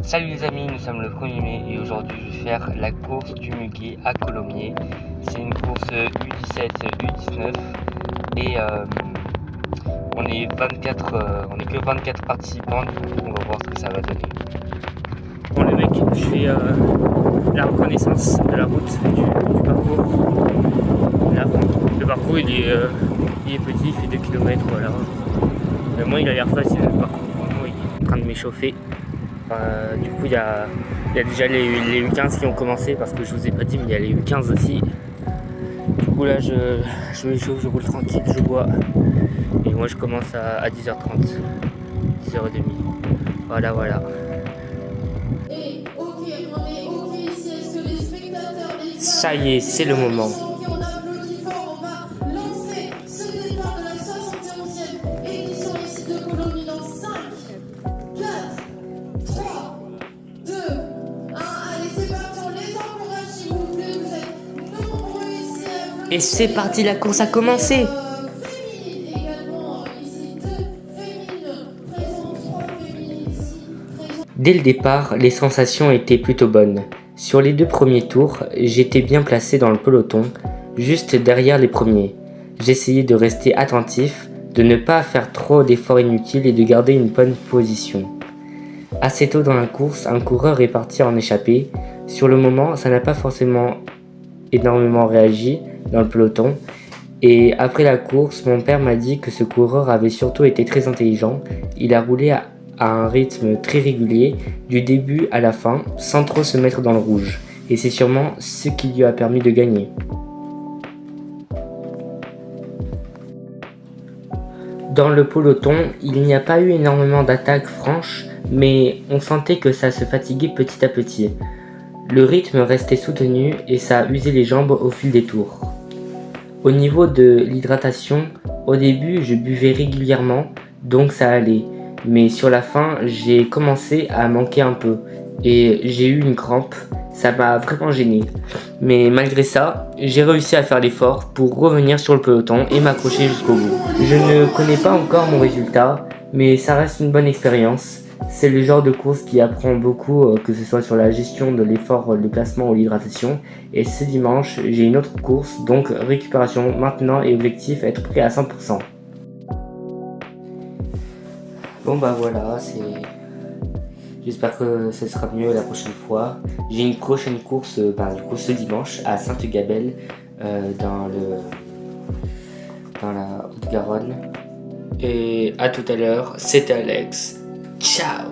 Salut les amis, nous sommes le 1er mai et aujourd'hui je vais faire la course du muguet à Colomiers. C'est une course U17, U19 et on est que 24 participants, du coup on va voir ce que ça va donner. Bon les mecs, je fais la reconnaissance de la route du parcours. Là, le parcours il est petit, il fait 2 km, voilà. Mais moi il a l'air facile le parcours, vraiment il est en train de m'échauffer. Du coup, il y a déjà les U15 qui ont commencé parce que je vous ai pas dit, mais il y a les U15 aussi. Du coup, là, je m'échauffe, je roule tranquille, je bois. Et moi, je commence à 10h30, 10h30. Voilà, voilà. Ça y est, c'est le moment. Et c'est parti, la course a commencé. Dès le départ, les sensations étaient plutôt bonnes. Sur les 2 premiers tours, j'étais bien placé dans le peloton, juste derrière les premiers. J'essayais de rester attentif, de ne pas faire trop d'efforts inutiles et de garder une bonne position. Assez tôt dans la course, un coureur est parti en échappée. Sur le moment, ça n'a pas forcément énormément réagi dans le peloton. Et après la course, mon père m'a dit que ce coureur avait surtout été très intelligent. Il a roulé à un rythme très régulier, du début à la fin, sans trop se mettre dans le rouge. Et c'est sûrement ce qui lui a permis de gagner. Dans le peloton, il n'y a pas eu énormément d'attaques franches, mais on sentait que ça se fatiguait petit à petit. Le rythme restait soutenu et ça a usé les jambes au fil des tours. Au niveau de l'hydratation, au début je buvais régulièrement, donc ça allait. Mais sur la fin, j'ai commencé à manquer un peu et j'ai eu une crampe, ça m'a vraiment gêné. Mais malgré ça, j'ai réussi à faire l'effort pour revenir sur le peloton et m'accrocher jusqu'au bout. Je ne connais pas encore mon résultat, mais ça reste une bonne expérience. C'est le genre de course qui apprend beaucoup, que ce soit sur la gestion de l'effort, le placement ou l'hydratation. Et ce dimanche, j'ai une autre course, donc récupération maintenant et objectif être prêt à 100%. Bon bah voilà, j'espère que ce sera mieux la prochaine fois. J'ai une prochaine course, du coup ce dimanche à Sainte-Gabelle, dans la Haute-Garonne. Et à tout à l'heure, c'était Alex. Ciao!